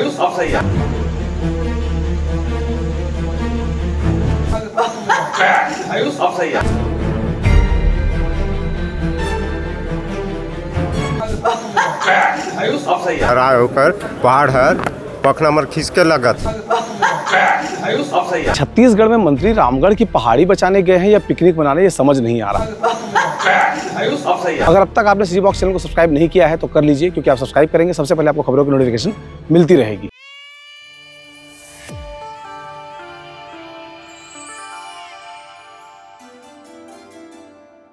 आयुष अब सही है। आयुष अब सही है। आयुष अब सही है। हरा होकर पहाड़ है पखना मर खींच के लगत। आयुष अब सही है। छत्तीसगढ़ में मंत्री रामगढ़ की पहाड़ी बचाने गए हैं या पिकनिक मनाने, ये समझ नहीं आ रहा। आयुष अब सही है। अगर अब तक आपने सीजी बॉक्स चैनल को सब्सक्राइब नहीं किया है तो कर लीजिए, क्योंकि आप सब्सक्राइब करेंगे सबसे पहले आपको खबरों की नोटिफिकेशन मिलती रहेगी।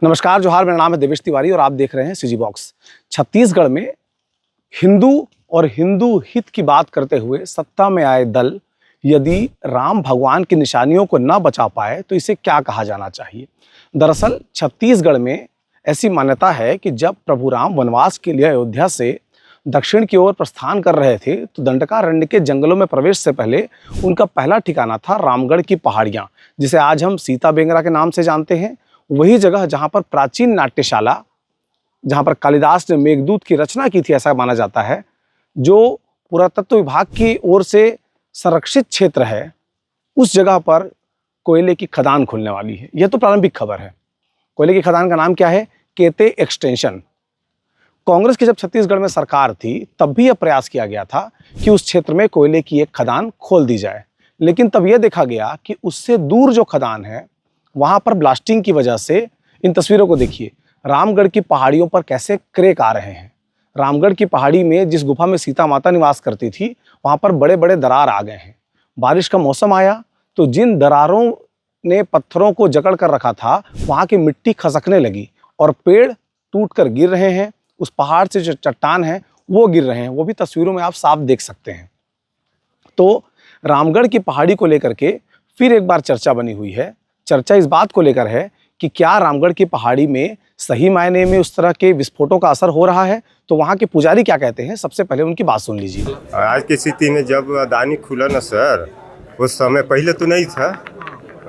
नमस्कार, जोहार, मेरा नाम है देवेश तिवारी और आप देख रहे हैं सीजी बॉक्स। छत्तीसगढ़ में हिंदू और हिंदू हित की बात करते हुए सत्ता में आए दल यदि राम भगवान की निशानियों को न बचा पाए तो इसे क्या कहा जाना चाहिए। दरअसल छत्तीसगढ़ में ऐसी मान्यता है कि जब प्रभु राम वनवास के लिए अयोध्या से दक्षिण की ओर प्रस्थान कर रहे थे तो दंडकारण्य के जंगलों में प्रवेश से पहले उनका पहला ठिकाना था रामगढ़ की पहाड़ियाँ, जिसे आज हम सीता बेंगरा के नाम से जानते हैं। वही जगह जहाँ पर प्राचीन नाट्यशाला, जहाँ पर कालिदास ने मेघदूत की रचना की थी, ऐसा माना जाता है, जो पुरातत्व विभाग की ओर से संरक्षित क्षेत्र है, उस जगह पर कोयले की खदान खुलने वाली है। यह तो प्रारंभिक खबर है। कोयले की खदान का नाम क्या है? केते एक्सटेंशन। कांग्रेस की जब छत्तीसगढ़ में सरकार थी तब भी यह प्रयास किया गया था कि उस क्षेत्र में कोयले की एक खदान खोल दी जाए, लेकिन तब यह देखा गया कि उससे दूर जो खदान है वहां पर ब्लास्टिंग की वजह से, इन तस्वीरों को देखिए, रामगढ़ की पहाड़ियों पर कैसे क्रेक आ रहे हैं। रामगढ़ की पहाड़ी में जिस गुफा में सीता माता निवास करती थी वहां पर बड़े बड़े दरार आ गए हैं। बारिश का मौसम आया तो जिन दरारों ने पत्थरों को जकड़ कर रखा था वहां की मिट्टी खसकने लगी और पेड़ टूट कर गिर रहे हैं। उस पहाड़ से जो चट्टान है वो गिर रहे हैं, वो भी तस्वीरों में आप साफ देख सकते हैं। तो रामगढ़ की पहाड़ी को लेकर के फिर एक बार चर्चा बनी हुई है। चर्चा इस बात को लेकर है कि क्या रामगढ़ की पहाड़ी में सही मायने में उस तरह के विस्फोटों का असर हो रहा है। तो वहाँ के पुजारी क्या कहते हैं, सबसे पहले उनकी बात सुन लीजिए। आज की स्थिति में जब अदानी खुला ना सर, उस समय पहले तो नहीं था।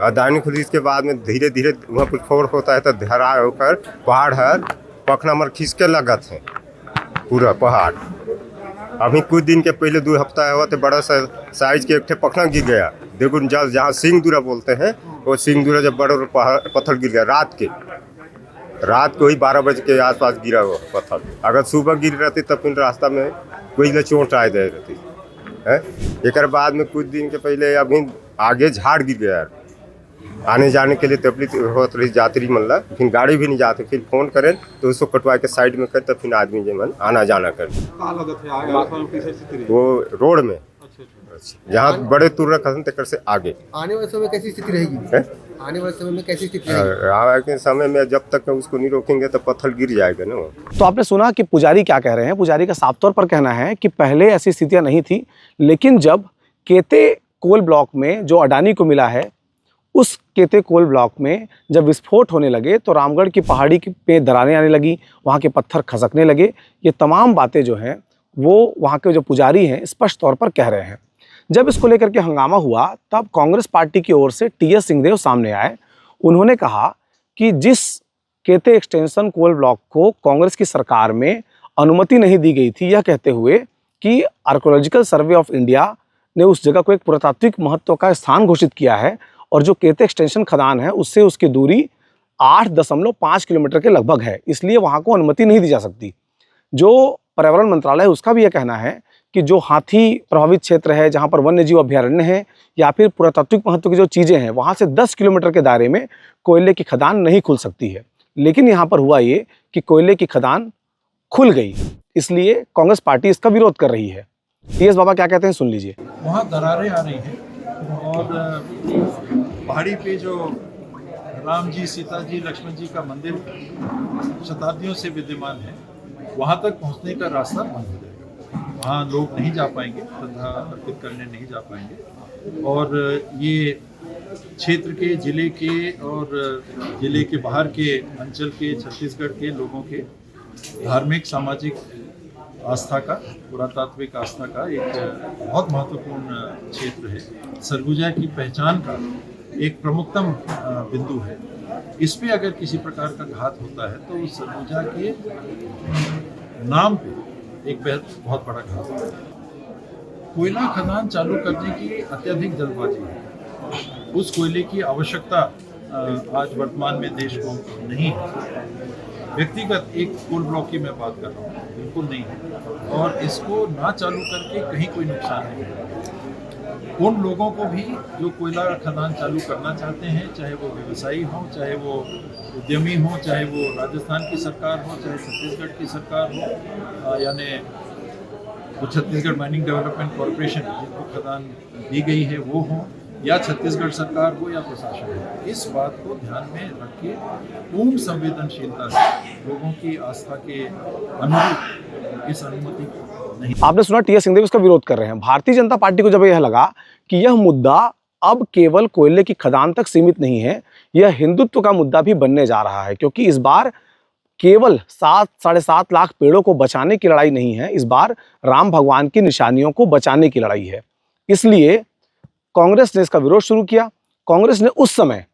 अदानी खुली इसके बाद में धीरे धीरे वहाँ कुछ फोड़ होता है तो धरा होकर पहाड़ है पखना मर खींच के लगत है पूरा पहाड़। अभी कुछ दिन के पहले 2 हफ्ता हुआ तो बड़ा सा साइज के एक ठे पखना गिर गया। देखो जहाँ सिंगदुरा बोलते हैं वो सिंगदुरा जब बड़ा पत्थर गिर गया रात को ही 12 बजे के आसपास गिरा वो पत्थर। अगर सुबह गिर रहती तब फिर रास्ता में कोई चोट आ जाए रहती है। एक बाद में कुछ दिन के पहले अभी आगे झाड़ गिर गया, आने जाने के लिए तकलीफ होत रही यात्री मतलब, फिर गाड़ी भी नहीं जाती। फिर फोन करें तो उसको कटवा के साइड में कर तब फिर आदमी जो मन आना जाना कर। वो रोड में जहाँ बड़े तुर्रा खसन तक से आगे आने वाले समय कैसी स्थिति रहेगी? आने वाले समय में कैसी स्थिति रहेगी? आने के समय में जब तक उसको नहीं रोकेंगे तो पत्थर गिर जाएगा ना। तो आपने सुना कि पुजारी क्या कह रहे हैं। पुजारी का साफ तौर पर कहना है कि पहले ऐसी स्थितियां नहीं थी, लेकिन जब केते कोल ब्लॉक में जो अडानी को मिला है, उस केते कोल ब्लॉक में जब विस्फोट होने लगे तो रामगढ़ की पहाड़ी पे दरारें आने लगी, वहाँ के पत्थर खसकने लगे। ये तमाम बातें जो हैं वो वहाँ के जो पुजारी हैं स्पष्ट तौर पर कह रहे हैं। जब इसको लेकर के हंगामा हुआ तब कांग्रेस पार्टी की ओर से टीएस सिंहदेव सामने आए। उन्होंने कहा कि जिस केते एक्सटेंशन कोल ब्लॉक को कांग्रेस की सरकार में अनुमति नहीं दी गई थी, यह कहते हुए कि आर्कोलॉजिकल सर्वे ऑफ इंडिया ने उस जगह को एक पुरातात्विक महत्व का स्थान घोषित किया है और जो केते एक्सटेंशन खदान है उससे उसकी दूरी 8.5 किलोमीटर के लगभग है, इसलिए वहाँ को अनुमति नहीं दी जा सकती। जो पर्यावरण मंत्रालय है उसका भी यह कहना है कि जो हाथी प्रभावित क्षेत्र है, जहाँ पर वन्य जीव अभ्यारण्य है या फिर पुरातात्विक महत्व की जो चीज़ें हैं, वहाँ से 10 किलोमीटर के दायरे में कोयले की खदान नहीं खुल सकती है। लेकिन यहाँ पर हुआ ये कि कोयले की खदान खुल गई, इसलिए कांग्रेस पार्टी इसका विरोध कर रही है। टीएस बाबा क्या कहते हैं, सुन लीजिए। वहाँ दरारें आ रही हैं और पहाड़ी पे जो राम जी, सीता जी, लक्ष्मण जी का मंदिर शताब्दियों से विद्यमान है, वहाँ तक पहुँचने का रास्ता बंद हो जाएगा। वहाँ लोग नहीं जा पाएंगे, श्रद्धा अर्पित करने नहीं जा पाएंगे। और ये क्षेत्र के, जिले के और जिले के बाहर के अंचल के, छत्तीसगढ़ के लोगों के धार्मिक, सामाजिक आस्था का, पुरातात्विक आस्था का एक बहुत महत्वपूर्ण क्षेत्र है। सरगुजा की पहचान का एक प्रमुखतम बिंदु है। इस पे अगर किसी प्रकार का घात होता है तो उस सरगुजा के नाम पे एक बहुत बड़ा घात होता है। कोयला खदान चालू करने की अत्यधिक जल्दबाजी है। उस कोयले की आवश्यकता आज वर्तमान में देश को नहीं है। व्यक्तिगत एक कोल ब्लॉक की मैं बात कर रहा हूँ, बिल्कुल नहीं है। और इसको ना चालू करके कहीं कोई नुकसान नहीं है। उन लोगों को भी जो कोयला खदान चालू करना चाहते हैं, चाहे वो व्यवसायी हों, चाहे वो उद्यमी हों, चाहे वो राजस्थान की सरकार हो, चाहे छत्तीसगढ़ की सरकार हो, यानी वो छत्तीसगढ़ माइनिंग डेवलपमेंट कॉरपोरेशन जिनको खदान दी गई है वो हो, या छत्तीसगढ़ सरकार हो या प्रशासन हो, इस बात को ध्यान में रख के पूर्ण संवेदनशीलता से लोगों की आस्था के अनुरूप इस अनुमति को नहीं। आपने सुना टी एस सिंहदेव इसका विरोध कर रहे हैं। भारतीय जनता पार्टी को जब यह लगा कि यह मुद्दा अब केवल कोयले की खदान तक सीमित नहीं है, यह हिंदुत्व का मुद्दा भी बनने जा रहा है, क्योंकि इस बार केवल 7-7.5 लाख पेड़ों को बचाने की लड़ाई नहीं है, इस बार राम भगवान की निशानियों को बचाने की लड़ाई है। इसलिए कांग्रेस ने इसका विरोध शुरू किया। कांग्रेस ने उस समय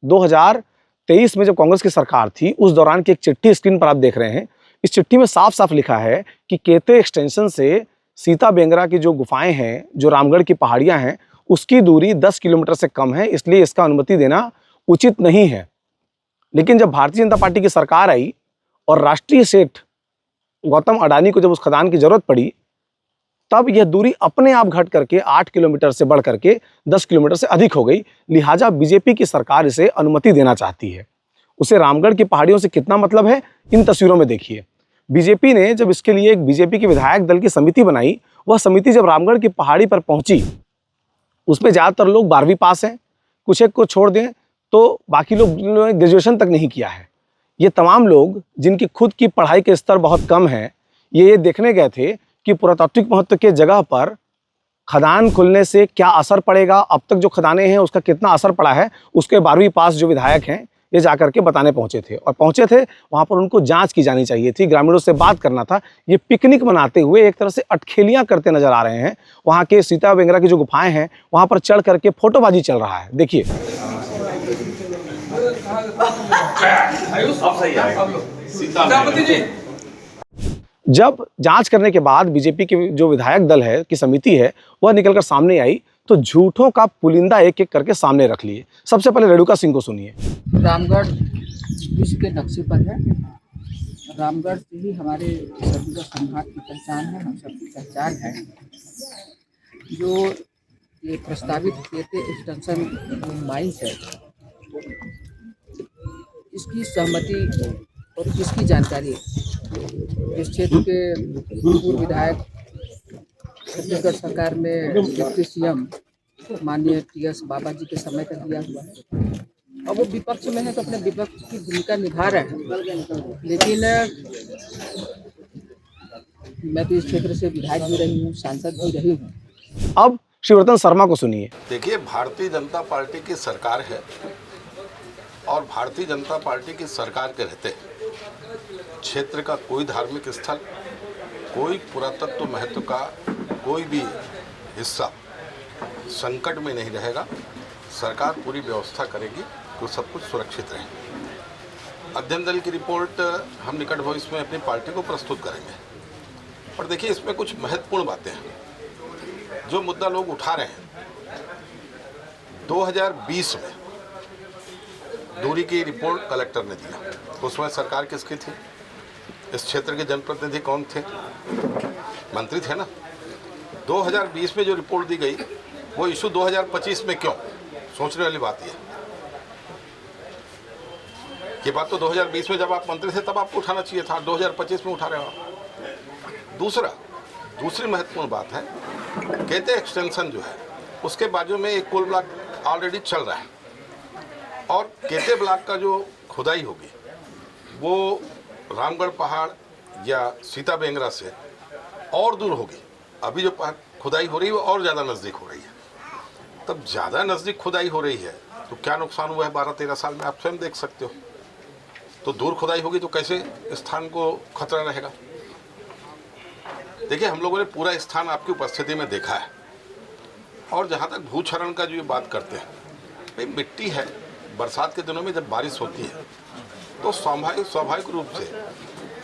2023 में जब कांग्रेस की सरकार थी, उस दौरान की एक चिट्ठी स्क्रीन पर आप देख रहे हैं। इस चिट्ठी में साफ साफ लिखा है कि केते एक्सटेंशन से सीता बेंगरा की जो गुफाएं हैं, जो रामगढ़ की पहाड़ियां हैं, उसकी दूरी 10 किलोमीटर से कम है, इसलिए इसका अनुमति देना उचित नहीं है। लेकिन जब भारतीय जनता पार्टी की सरकार आई और राष्ट्रीय सेठ गौतम अडानी को जब उस खदान की जरूरत पड़ी, तब यह दूरी अपने आप घट करके 8 किलोमीटर से बढ़ करके 10 किलोमीटर से अधिक हो गई। लिहाजा बीजेपी की सरकार इसे अनुमति देना चाहती है। उसे रामगढ़ की पहाड़ियों से कितना मतलब है, इन तस्वीरों में देखिए। बीजेपी ने जब इसके लिए एक बीजेपी की विधायक दल की समिति बनाई, वह समिति जब रामगढ़ की पहाड़ी पर पहुंची, उसमें ज़्यादातर लोग 12वीं पास हैं, कुछ एक को छोड़ दें तो बाकी लोग ग्रेजुएशन तक नहीं किया है। ये तमाम लोग जिनकी खुद की पढ़ाई के स्तर बहुत कम है, ये देखने गए थे कि पुरातात्विक महत्व के जगह पर खदान खुलने से क्या असर पड़ेगा, अब तक जो खदानें हैं उसका कितना असर पड़ा है, उसके 12वीं पास जो विधायक हैं ये जाकर के बताने पहुंचे थे। और पहुंचे थे वहाँ पर उनको जांच की जानी चाहिए थी, ग्रामीणों से बात करना था। ये पिकनिक मनाते हुए एक तरह से अटखेलियाँ करते नजर आ रहे हैं। वहाँ के सीता बेंगरा की जो गुफाएं हैं वहाँ पर चढ़ करके फोटोबाजी चल रहा है। देखिए अब सही है। जब जांच करने के बाद बीजेपी की जो विधायक दल है की समिति है वह निकलकर सामने आई, तो झूठों का पुलिंदा एक एक करके सामने रख लिए। सबसे पहले रेणुका सिंह को सुनिए। रामगढ़ विश्व के नक्शे पर है। रामगढ़ से ही हमारे छत्तीसगढ़ संभाग की पहचान है, हम सबकी पहचान है। जो ये प्रस्तावित केते एक्सटेंशन माइंस है, इसकी सहमति और इसकी जानकारी इस क्षेत्र के पूर्व विधायक छत्तीसगढ़ सरकार में डिप्टी सीएम माननीय टीएस बाबा जी के समय का दिया हुआ है। अब वो विपक्ष में है तो अपने विपक्ष की भूमिका निभा रहे हैं, लेकिन मैं तो इस क्षेत्र से विधायक भी रही हूँ, सांसद भी रही हूँ। अब शिवरतन शर्मा को सुनिए। देखिए, भारतीय जनता पार्टी की सरकार है और भारतीय जनता पार्टी की सरकार के रहते क्षेत्र का कोई धार्मिक स्थल, कोई पुरातत्व महत्व का कोई भी हिस्सा संकट में नहीं रहेगा। सरकार पूरी व्यवस्था करेगी तो सब कुछ सुरक्षित रहे। अध्ययन दल की रिपोर्ट हम निकट भविष्य में अपनी पार्टी को प्रस्तुत करेंगे। और देखिए, इसमें कुछ महत्वपूर्ण बातें हैं जो मुद्दा लोग उठा रहे हैं। 2020 में दूरी की रिपोर्ट कलेक्टर ने दिया, उसमें सरकार किसकी थी? इस क्षेत्र के जनप्रतिनिधि कौन थे? मंत्री थे ना। 2020 में जो रिपोर्ट दी गई वो इशू 2025 में क्यों? सोचने वाली बात ये बात तो 2020 में जब आप मंत्री थे तब आपको उठाना चाहिए था, 2025 में उठा रहे हो। दूसरी महत्वपूर्ण बात है, केते एक्सटेंशन जो है उसके बाजू में एक कोल ब्लॉक ऑलरेडी चल रहा है और केते ब्लॉक का जो खुदाई होगी वो रामगढ़ पहाड़ या सीता बेंगरा से और दूर होगी। अभी जो खुदाई हो रही है वो और ज़्यादा नज़दीक हो रही है। तब ज़्यादा नज़दीक खुदाई हो रही है तो क्या नुकसान हुआ है 12-13 साल में आप स्वयं देख सकते हो। तो दूर खुदाई होगी तो कैसे स्थान को खतरा रहेगा। देखिए, हम लोगों ने पूरा स्थान आपकी उपस्थिति में देखा है। और जहाँ तक भूक्षरण का जो ये बात करते हैं, भाई मिट्टी है, बरसात के दिनों में जब बारिश होती है तो स्वाभाविक रूप से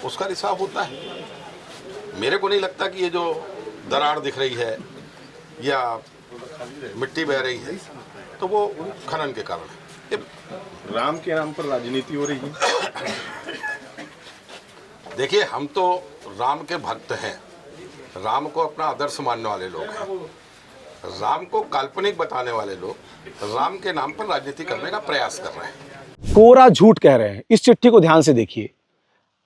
उसका रिसाव होता है। मेरे को नहीं लगता कि ये जो दरार दिख रही है या मिट्टी बह रही है तो वो खनन के कारण है। ये राम के नाम पर राजनीति हो रही है। देखिए, हम तो राम के भक्त हैं, राम को अपना आदर्श मानने वाले लोग हैं। राम को काल्पनिक बताने वाले लोग राम के नाम पर राजनीति करने का प्रयास कर रहे हैं। कोरा झूठ कह रहे हैं। इस चिट्ठी को ध्यान से देखिए।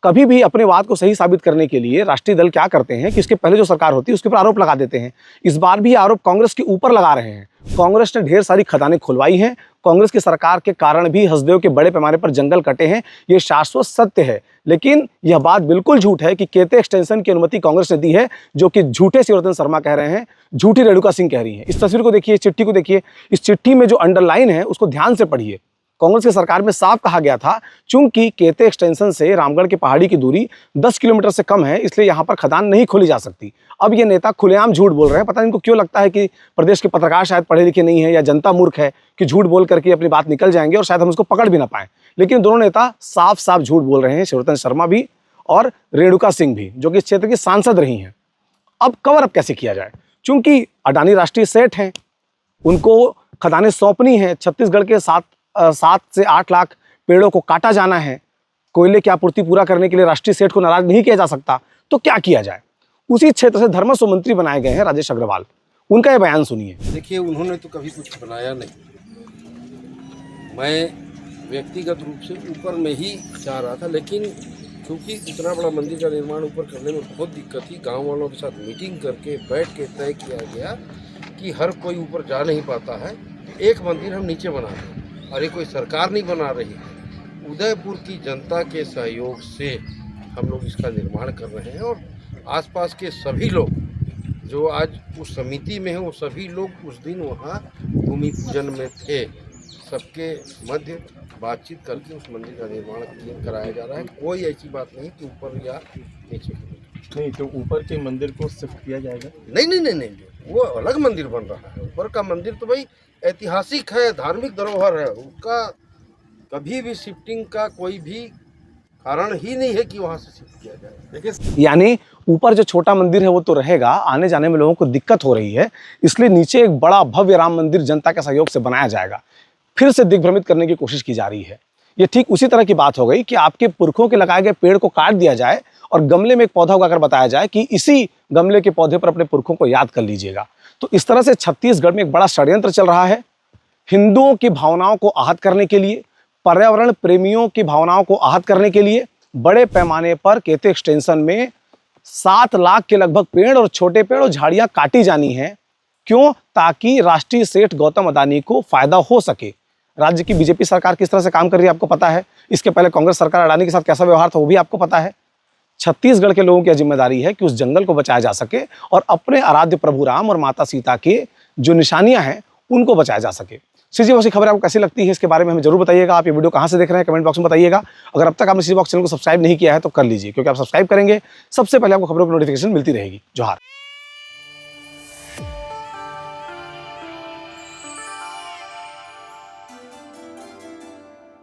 कभी भी अपने बात को सही साबित करने के लिए राष्ट्रीय दल क्या करते हैं कि इसके पहले जो सरकार होती है उसके ऊपर आरोप लगा देते हैं। इस बार भी आरोप कांग्रेस के ऊपर लगा रहे हैं। कांग्रेस ने ढेर सारी खदानें खुलवाई हैं। कांग्रेस की सरकार के कारण भी हसदेव के बड़े पैमाने पर जंगल कटे हैं, ये शाश्वत सत्य है। लेकिन यह बात बिल्कुल झूठ है कि केते एक्सटेंशन की अनुमति कांग्रेस ने दी है, जो कि झूठे शिवरतन शर्मा कह रहे हैं, झूठी रेणुका सिंह कह रही है। इस तस्वीर को देखिए, इस चिट्ठी को देखिए। इस चिट्ठी में जो अंडरलाइन है उसको ध्यान से पढ़िए। कांग्रेस की सरकार में साफ कहा गया था, चूंकि केते एक्सटेंशन से रामगढ़ की पहाड़ी की दूरी 10 किलोमीटर से कम है, इसलिए यहां पर खदान नहीं खोली जा सकती। अब ये नेता खुलेआम झूठ बोल रहे हैं। पता नहीं इनको क्यों लगता है कि प्रदेश के पत्रकार शायद पढ़े लिखे नहीं है या जनता मूर्ख है कि झूठ बोल करके अपनी बात निकल जाएंगे और शायद हम उसको पकड़ भी ना पाएं। लेकिन दोनों नेता साफ साफ झूठ बोल रहे हैं, शिवरतन शर्मा भी और रेणुका सिंह भी, जो कि इस क्षेत्र की सांसद रही हैं। अब कवर अप कैसे किया जाए? चूंकि अडानी राष्ट्रीय सेठ हैं, उनको खदानें सौंपनी है। छत्तीसगढ़ के 7 से 8 लाख पेड़ों को काटा जाना है। कोयले की आपूर्ति पूरा करने के लिए राष्ट्रीय सेठ को नाराज नहीं किया जा सकता। तो क्या किया जाए? उसी क्षेत्र से धर्मस्व मंत्री बनाए गए हैं राजेश अग्रवाल। उनका ये बयान सुनिए। देखिए, उन्होंने तो कभी कुछ बनाया नहीं। मैं व्यक्तिगत रूप से ऊपर में ही चाह रहा था, लेकिन क्योंकि इतना बड़ा मंदिर का निर्माण ऊपर करने में बहुत दिक्कत थी, गांव वालों के साथ मीटिंग करके बैठ के तय किया गया कि हर कोई ऊपर जा नहीं पाता है, एक मंदिर हम नीचे बना दें। और ये कोई सरकार नहीं बना रही है, उदयपुर की जनता के सहयोग से हम लोग इसका निर्माण कर रहे हैं। और आसपास के सभी लोग जो आज उस समिति में हैं, वो सभी लोग उस दिन वहाँ भूमि पूजन में थे। सबके मध्य बातचीत करके उस मंदिर का निर्माण कराया जा रहा है। कोई ऐसी बात नहीं कि ऊपर या नीचे। नहीं तो ऊपर के मंदिर को शिफ्ट किया जाएगा? नहीं नहीं नहीं नहीं, वो अलग मंदिर बन रहा है। ऊपर का मंदिर तो भाई ऐतिहासिक है, धार्मिक धरोहर है, उसका कभी भी शिफ्टिंग का कोई भी कारण ही नहीं है कि वहाँ से शिफ्ट किया जाए। देखिए, यानी ऊपर जो छोटा मंदिर है वो तो रहेगा, आने जाने में लोगों को दिक्कत हो रही है, इसलिए नीचे एक बड़ा भव्य राम मंदिर जनता के सहयोग से बनाया जाएगा। फिर से दिग्भ्रमित करने की कोशिश की जा रही है। ये ठीक उसी तरह की बात हो गई कि आपके पुरखों के लगाए गए पेड़ को काट दिया जाए और गमले में एक पौधा उगाकर बताया जाए कि इसी गमले के पौधे पर अपने पुरखों को याद कर लीजिएगा। तो इस तरह से छत्तीसगढ़ में एक बड़ा षड्यंत्र चल रहा है, हिंदुओं की भावनाओं को आहत करने के लिए, पर्यावरण प्रेमियों की भावनाओं को आहत करने के लिए बड़े पैमाने पर केते एक्सटेंशन में 7 लाख के लगभग पेड़ और छोटे पेड़ और झाड़ियां काटी जानी हैं। क्यों? ताकि राष्ट्रीय सेठ गौतम अडानी को फायदा हो सके। राज्य की बीजेपी सरकार किस तरह से काम कर रही है आपको पता है। इसके पहले कांग्रेस सरकार अडानी के साथ कैसा व्यवहार था वो भी आपको पता है। छत्तीसगढ़ के लोगों की जिम्मेदारी है कि उस जंगल को बचाया जा सके और अपने आराध्य प्रभु राम और माता सीता के जो निशानियां हैं उनको बचाया जा सके। सीजी बॉक्स की खबर आपको कैसी लगती है इसके बारे में हमें जरूर बताइएगा। आप ये वीडियो कहां से देख रहे हैं कमेंट बॉक्स में बताइएगा। अगर अब तक आपने सीजी बॉक्स चैनल को सब्सक्राइब नहीं किया है तो कर लीजिए, क्योंकि आप सब्सक्राइब करेंगे सबसे पहले आपको खबरों की नोटिफिकेशन मिलती रहेगी। जोहार।